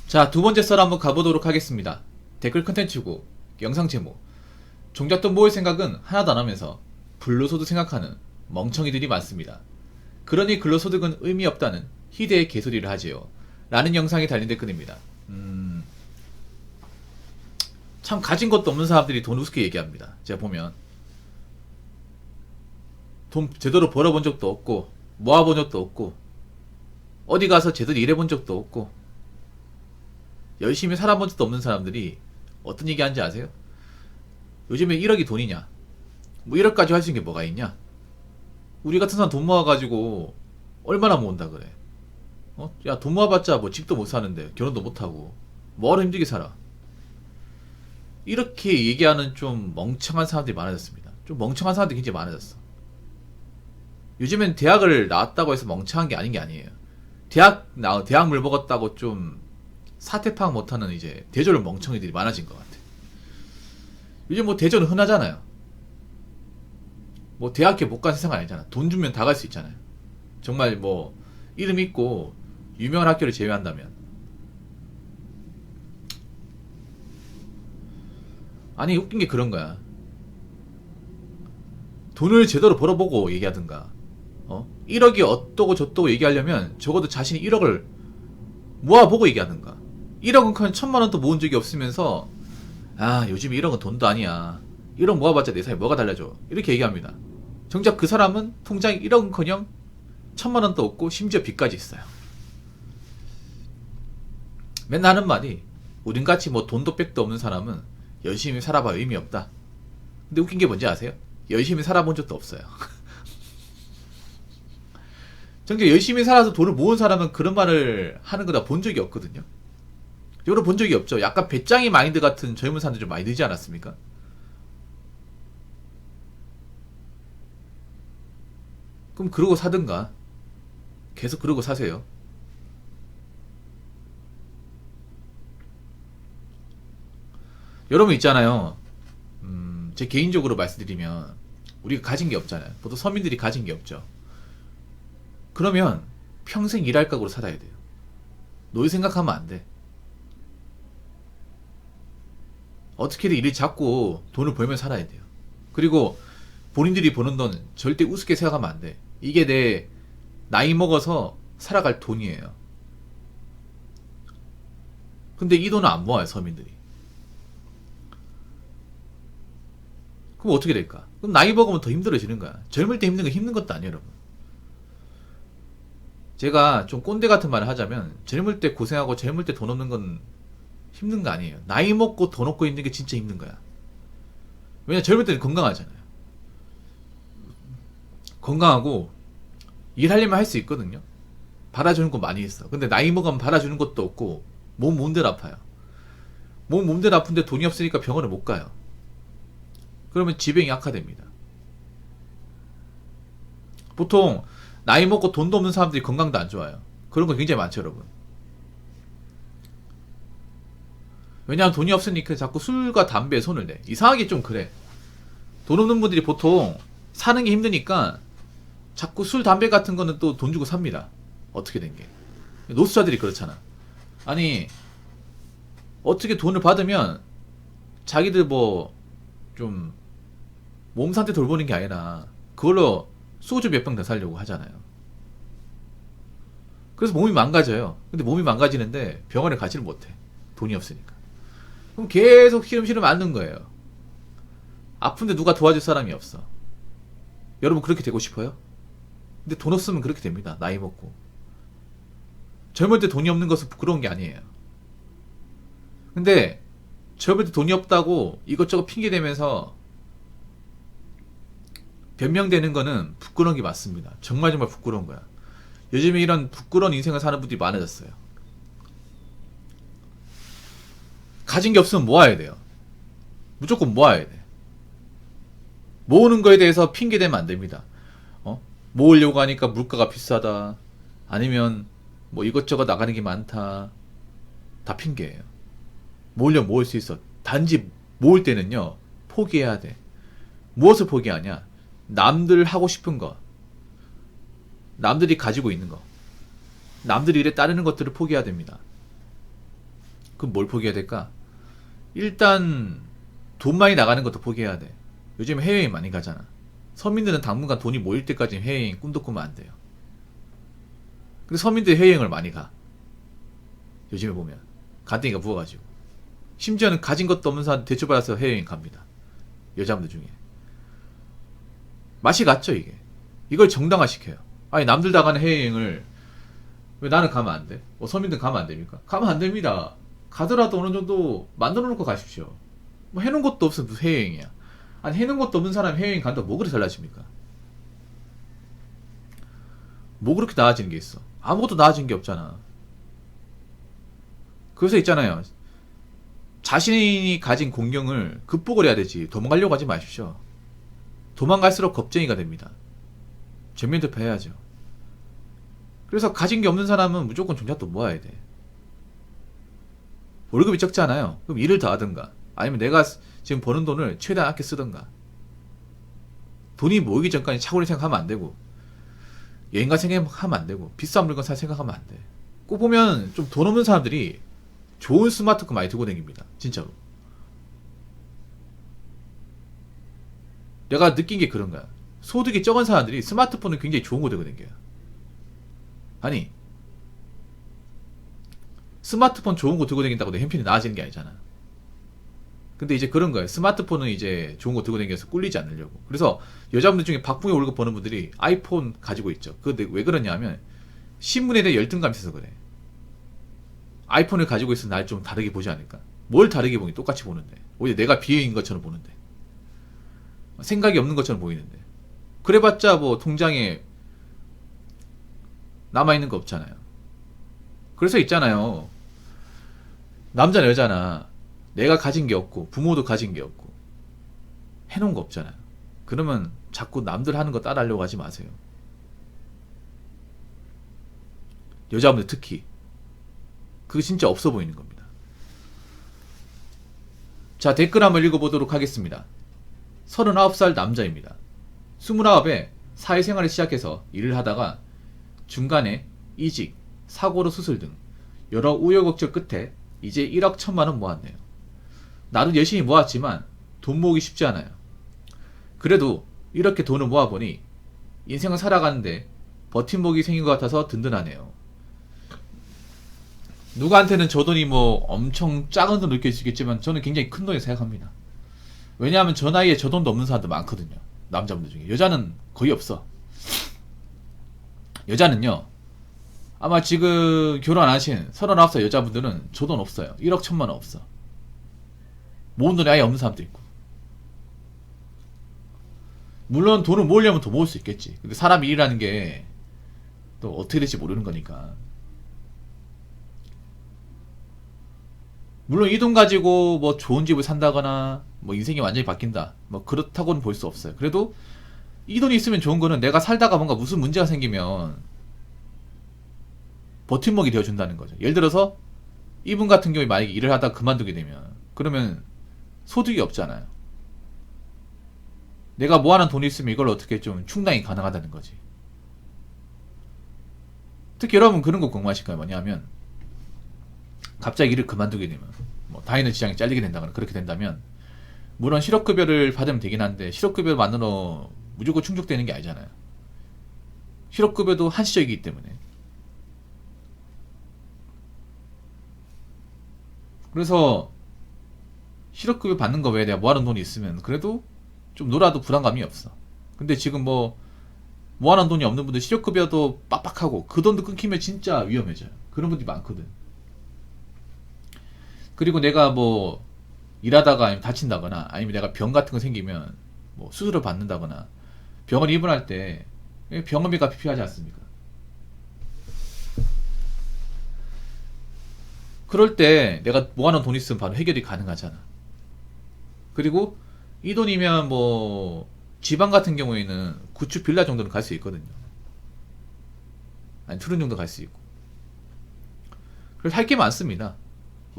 자, 두 번째 썰 한번 가보도록 하겠습니다. 댓글 컨텐츠고, 영상 제목. 종잣돈 모을 생각은 하나도 안 하면서 불로소득 생각하는 멍청이들이 많습니다. 그러니 근로소득은 의미 없다는 희대의 개소리를 하지요. 라는 영상이 달린 댓글입니다. 참 가진 것도 없는 사람들이 돈 우습게 얘기합니다. 제가 보면. 돈 제대로 벌어본 적도 없고, 모아본 적도 없고, 어디 가서 제대로 일해본 적도 없고, 열심히 살아본 적도 없는 사람들이 어떤 얘기 하는지 아세요? 요즘에 1억이 돈이냐? 뭐 1억까지 할 수 있는 게 뭐가 있냐? 우리 같은 사람 돈 모아가지고 얼마나 모은다 그래? 야, 돈 모아봤자 뭐 집도 못 사는데 결혼도 못하고 뭐하러 힘들게 살아? 이렇게 얘기하는 좀 멍청한 사람들이 많아졌습니다. 좀 멍청한 사람들이 굉장히 많아졌어. 요즘엔 대학을 나왔다고 해서 멍청한 게 아닌 게 아니에요. 대학 물 먹었다고 좀 사태 파악 못하는 이제 대졸 멍청이들이 많아진 것 같아. 요즘 뭐 대졸은 흔하잖아요. 뭐 대학교 못 간 세상 아니잖아. 돈 주면 다 갈 수 있잖아요. 정말 뭐 이름 있고 유명한 학교를 제외한다면. 아니 웃긴 게 그런 거야. 돈을 제대로 벌어보고 얘기하든가. 1억이 어떠고 저떠고 얘기하려면 적어도 자신이 1억을 모아보고 얘기하든가. 1억은 그냥 1000만원도 모은 적이 없으면서 요즘 1억은 돈도 아니야. 1억 모아봤자 내 삶에 뭐가 달라져. 이렇게 얘기합니다. 정작 그 사람은 통장에 1억은커녕 1000만원도 없고 심지어 빚까지 있어요. 맨날 하는 말이 우린같이 뭐 돈도 백도 없는 사람은 열심히 살아봐 의미 없다. 근데 웃긴 게 뭔지 아세요? 열심히 살아본 적도 없어요. 정작 열심히 살아서 돈을 모은 사람은 그런 말을 하는 거 다 본 적이 없거든요. 여러분 본 적이 없죠. 약간 배짱이 마인드 같은 젊은 사람들 좀 많이 늘지 않았습니까? 그럼 그러고 사든가. 계속 그러고 사세요. 여러분 있잖아요. 제 개인적으로 말씀드리면 우리가 가진 게 없잖아요. 보통 서민들이 가진 게 없죠. 그러면 평생 일할 각오로 살아야 돼요. 노후 생각하면 안 돼. 어떻게든 일을 잡고 돈을 벌면 살아야 돼요. 그리고 본인들이 버는 돈 절대 우습게 생각하면 안 돼. 이게 내 나이 먹어서 살아갈 돈이에요. 근데 이 돈은 안 모아요, 서민들이. 그럼 어떻게 될까? 그럼 나이 먹으면 더 힘들어지는 거야. 젊을 때 힘든 건 힘든 것도 아니에요, 여러분. 제가 좀 꼰대 같은 말을 하자면 젊을 때 고생하고 젊을 때 돈 없는 건 힘든 거 아니에요. 나이 먹고 돈 없고 있는 게 진짜 힘든 거야. 왜냐 젊을 때는 건강하잖아요. 건강하고 일하려면 할 수 있거든요. 받아주는 거 많이 있어. 근데 나이 먹으면 받아주는 것도 없고 몸 몸대로 아파요. 몸 몸대로 아픈데 돈이 없으니까 병원을 못 가요. 그러면 지병이 악화됩니다. 보통 나이 먹고 돈도 없는 사람들이 건강도 안 좋아요. 그런 거 굉장히 많죠, 여러분. 왜냐하면 돈이 없으니까 자꾸 술과 담배에 손을 내. 이상하게 좀 그래. 돈 없는 분들이 보통 사는 게 힘드니까 자꾸 술, 담배 같은 거는 또 돈 주고 삽니다. 어떻게 된 게. 노숙자들이 그렇잖아. 아니, 어떻게 돈을 받으면 자기들 뭐 좀 몸 상태 돌보는 게 아니라 그걸로 소주 몇 병 더 사려고 하잖아요. 그래서 몸이 망가져요. 근데 몸이 망가지는데 병원에 가지를 못해. 돈이 없으니까. 그럼 계속 시름시름 앓는 거예요. 아픈데 누가 도와줄 사람이 없어. 여러분 그렇게 되고 싶어요? 근데 돈 없으면 그렇게 됩니다. 나이 먹고. 젊을 때 돈이 없는 것은 부끄러운 게 아니에요. 근데 젊을 때 돈이 없다고 이것저것 핑계 대면서 변명되는 거는 부끄러운 게 맞습니다. 정말 정말 부끄러운 거야. 요즘에 이런 부끄러운 인생을 사는 분들이 많아졌어요. 가진 게 없으면 모아야 돼요. 무조건 모아야 돼. 모으는 거에 대해서 핑계 대면 안 됩니다. 모으려고 하니까 물가가 비싸다. 아니면 뭐 이것저것 나가는 게 많다. 다 핑계예요. 모으려면 모을 수 있어. 단지 모을 때는요. 포기해야 돼. 무엇을 포기하냐? 남들 하고 싶은 거. 남들이 가지고 있는 거. 남들이 일에 따르는 것들을 포기해야 됩니다. 그럼 뭘 포기해야 될까? 일단 돈 많이 나가는 것도 포기해야 돼. 요즘 해외여행 많이 가잖아. 서민들은 당분간 돈이 모일 때까지 해외여행 꿈도 꾸면 안 돼요. 근데 서민들이 해외여행을 많이 가. 요즘에 보면 간땡이가 부어가지고. 심지어는 가진 것도 없는 사람 대출받아서 해외여행 갑니다. 여자분들 중에. 맛이 갔죠 이게. 이걸 정당화시켜요. 아니 남들 다 가는 해외여행을 왜 나는 가면 안 돼? 서민들 가면 안 됩니까? 가면 안 됩니다. 가더라도 어느 정도 만들어 놓고 가십시오. 뭐 해놓은 것도 없으면 무슨 해외여행이야. 아니 해놓은 것도 없는 사람이 해외여행 간다고 뭐 그렇게 달라집니까? 뭐 그렇게 나아지는 게 있어? 아무것도 나아진 게 없잖아. 그래서 있잖아요. 자신이 가진 공경을 극복을 해야 되지 도망가려고 하지 마십시오. 도망갈수록 겁쟁이가 됩니다. 전면 돌파해야죠. 그래서 가진 게 없는 사람은 무조건 종잣도 모아야 돼. 월급이 적잖아요. 그럼 일을 더 하든가 아니면 내가 지금 버는 돈을 최대한 아껴 쓰든가. 돈이 모이기 전까지 차고리 생각하면 안 되고 여행 갈 생각하면 안 되고 비싼 물건 살 생각하면 안 돼. 꼭 보면 좀 돈 없는 사람들이 좋은 스마트폰 많이 들고 다닙니다. 진짜로. 내가 느낀 게 그런 거야. 소득이 적은 사람들이 스마트폰을 굉장히 좋은 거 들고 다녀요. 아니 스마트폰 좋은 거 들고 다닌다고 내 형편이 나아지는 게 아니잖아. 근데 이제 그런 거예요. 스마트폰은 이제 좋은 거 들고 다니면서 꿀리지 않으려고. 그래서 여자분들 중에 박봉에 월급 버는 분들이 아이폰 가지고 있죠. 근데 왜 그러냐면 신문에 대해 열등감이 있어서 그래. 아이폰을 가지고 있으면 날 좀 다르게 보지 않을까. 뭘 다르게 보니 똑같이 보는데. 오히려 내가 비해인 것처럼 보는데. 생각이 없는 것처럼 보이는데. 그래봤자 뭐 통장에 남아있는 거 없잖아요. 그래서 있잖아요. 남자나 여자나 내가 가진 게 없고 부모도 가진 게 없고 해놓은 거 없잖아요. 그러면 자꾸 남들 하는 거 따라하려고 하지 마세요. 여자분들 특히 그거 진짜 없어 보이는 겁니다. 자, 댓글 한번 읽어보도록 하겠습니다. 39살 남자입니다. 29에 사회생활을 시작해서 일을 하다가 중간에 이직, 사고로 수술 등 여러 우여곡절 끝에 이제 1억 1천만원 모았네요. 나도 열심히 모았지만 돈 모으기 쉽지 않아요. 그래도 이렇게 돈을 모아보니 인생을 살아가는데 버팀목이 생긴 것 같아서 든든하네요. 누구한테는 저 돈이 뭐 엄청 작은 돈 느낄 수 있겠지만 저는 굉장히 큰 돈이라고 생각합니다. 왜냐하면 저 나이에 저 돈도 없는 사람도 많거든요. 남자분들 중에. 여자는 거의 없어. 여자는요. 아마 지금 결혼 안 하신 39살 여자분들은 저 돈 없어요. 1억 1천만원 없어. 모은 돈이 아예 없는 사람도 있고. 물론 돈을 모으려면 더 모을 수 있겠지. 근데 사람이 일이라는 게 또 어떻게 될지 모르는 거니까. 물론 이 돈 가지고 뭐 좋은 집을 산다거나 뭐 인생이 완전히 바뀐다 뭐 그렇다고는 볼 수 없어요. 그래도 이 돈이 있으면 좋은 거는 내가 살다가 뭔가 무슨 문제가 생기면 버팀목이 되어준다는 거죠. 예를 들어서 이분 같은 경우에 만약에 일을 하다가 그만두게 되면 그러면 소득이 없잖아요. 내가 모아놓은 돈이 있으면 이걸 어떻게 좀 충당이 가능하다는 거지. 특히 여러분 그런 거 궁금하실 거예요. 뭐냐면 갑자기 일을 그만두게 되면 뭐 다이너 지장이 잘리게 된다거나 그렇게 된다면 물론 실업급여를 받으면 되긴 한데 실업급여만으로 무조건 충족되는 게 아니잖아요. 실업급여도 한시적이기 때문에. 그래서 실업급여 받는 거 외에 내가 모아놓은 돈이 있으면 그래도 좀 놀아도 부담감이 없어. 근데 지금 뭐 모아놓은 돈이 없는 분들 실업급여도 빡빡하고 그 돈도 끊기면 진짜 위험해져요. 그런 분들이 많거든. 그리고 내가 뭐 일하다가 아니면 다친다거나 아니면 내가 병 같은 거 생기면 뭐 수술을 받는다거나 병원 입원할 때 병원비가 필요하지 않습니까? 그럴 때 내가 모아놓은 돈 있으면 바로 해결이 가능하잖아. 그리고 이 돈이면 뭐 지방 같은 경우에는 구축 빌라 정도는 갈 수 있거든요. 아니 투룸 정도 갈 수 있고. 그래서 할 게 많습니다.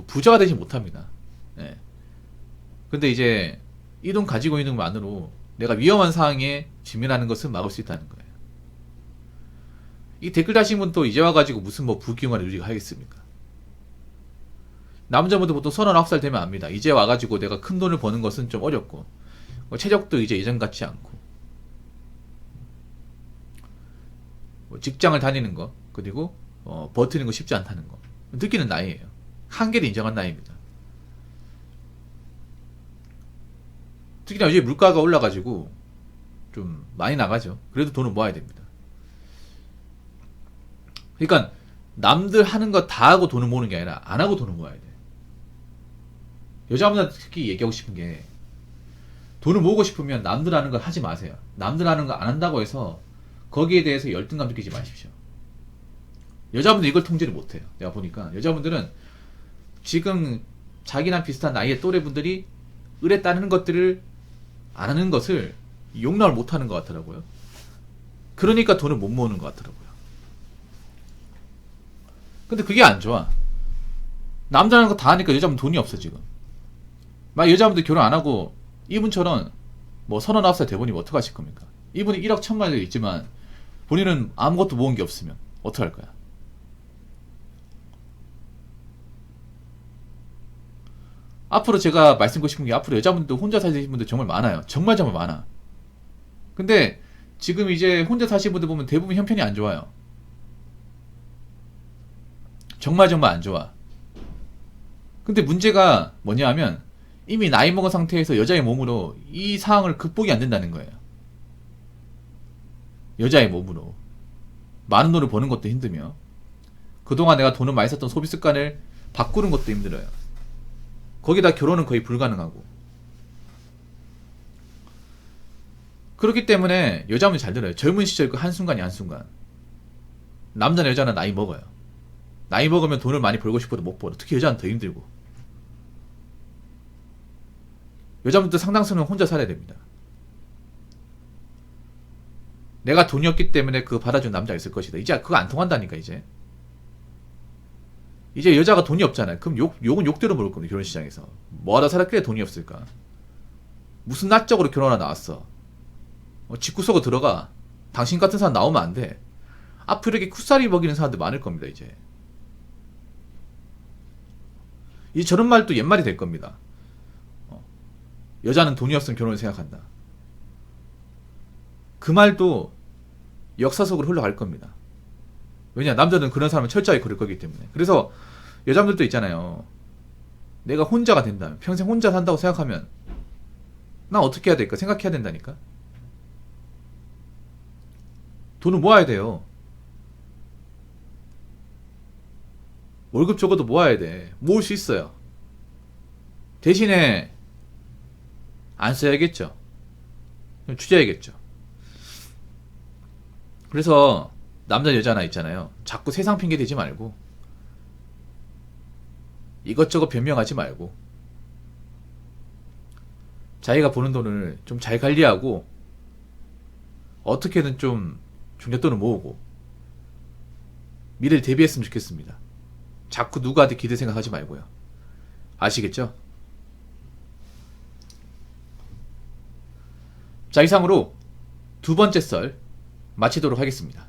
부자가 되지 못합니다. 네. 근데 이제 이 돈 가지고 있는 것만으로 내가 위험한 상황에 직면하는 것은 막을 수 있다는 거예요. 이 댓글 다신 분 또 이제 와가지고 무슨 뭐 부귀영화를 누리고 하겠습니까? 남자분들 보통 39살 되면 압니다. 이제 와가지고 내가 큰 돈을 버는 것은 좀 어렵고, 체력도 이제 예전 같지 않고, 직장을 다니는 거, 그리고 버티는 거 쉽지 않다는 거 느끼는 나이예요. 한계를 인정한 나이입니다. 특히나 요즘 물가가 올라가지고 좀 많이 나가죠. 그래도 돈을 모아야 됩니다. 그러니까 남들 하는 거 다 하고 돈을 모으는 게 아니라 안 하고 돈을 모아야 돼. 여자분들 특히 얘기하고 싶은 게, 돈을 모으고 싶으면 남들 하는 걸 하지 마세요. 남들 하는 거 안 한다고 해서 거기에 대해서 열등감 느끼지 마십시오. 여자분들 이걸 통제를 못해요. 내가 보니까 여자분들은 지금 자기랑 비슷한 나이의 또래분들이 을에 따르는 것들을 안 하는 것을 용납을 못하는 것 같더라고요. 그러니까 돈을 못 모으는 것 같더라고요. 근데 그게 안 좋아. 남자라는 거 다 하니까 여자분 돈이 없어 지금. 막 여자분들 결혼 안 하고 이분처럼 뭐 39살 돼버리면 어떡하실 겁니까? 이분이 1억 1천만 원 있지만 본인은 아무것도 모은 게 없으면 어떡할 거야? 앞으로 제가 말씀드리고 싶은 게, 앞으로 여자분들 혼자 사시는 분들 정말 많아요. 정말 정말 많아. 근데 지금 이제 혼자 사시는 분들 보면 대부분 형편이 안 좋아요. 정말 정말 안 좋아. 근데 문제가 뭐냐 하면, 이미 나이 먹은 상태에서 여자의 몸으로 이 상황을 극복이 안 된다는 거예요. 여자의 몸으로 많은 돈을 버는 것도 힘들며, 그동안 내가 돈을 많이 썼던 소비 습관을 바꾸는 것도 힘들어요. 거기다 결혼은 거의 불가능하고. 그렇기 때문에 여자분이 잘 들어요. 젊은 시절 그 한순간이 한순간. 남자나 여자나 나이 먹어요. 나이 먹으면 돈을 많이 벌고 싶어도 못 벌어. 특히 여자는 더 힘들고. 여자분들 상당수는 혼자 살아야 됩니다. 내가 돈이 없기 때문에 그거 받아준 남자가 있을 것이다. 이제 그거 안 통한다니까. 이제 여자가 돈이 없잖아요. 그럼 욕은 욕대로 물을 겁니다. 결혼시장에서 뭐하다 살았길래 돈이 없을까? 무슨 낯적으로 결혼하다 나왔어. 집구 쏘고 들어가. 당신 같은 사람 나오면 안 돼. 앞으로 이렇게 쿠사리 먹이는 사람들 많을 겁니다. 이제 저런 말도 옛말이 될 겁니다. 여자는 돈이 없으면 결혼을 생각한다. 그 말도 역사 속으로 흘러갈 겁니다. 왜냐, 남자들은 그런 사람을 철저하게 거릴 거기 때문에. 그래서 여자분들도 있잖아요. 내가 혼자가 된다면, 평생 혼자 산다고 생각하면 난 어떻게 해야 될까 생각해야 된다니까. 돈을 모아야 돼요. 월급 적어도 모아야 돼. 모을 수 있어요. 대신에 안 써야겠죠. 투자해야겠죠. 그래서 남자 여자나 있잖아요. 자꾸 세상 핑계 대지 말고, 이것저것 변명하지 말고, 자기가 버는 돈을 좀 잘 관리하고, 어떻게든 좀 종잣돈을 모으고 미래를 대비했으면 좋겠습니다. 자꾸 누구한테 기대 생각하지 말고요. 아시겠죠? 자, 이상으로 두 번째 썰 마치도록 하겠습니다.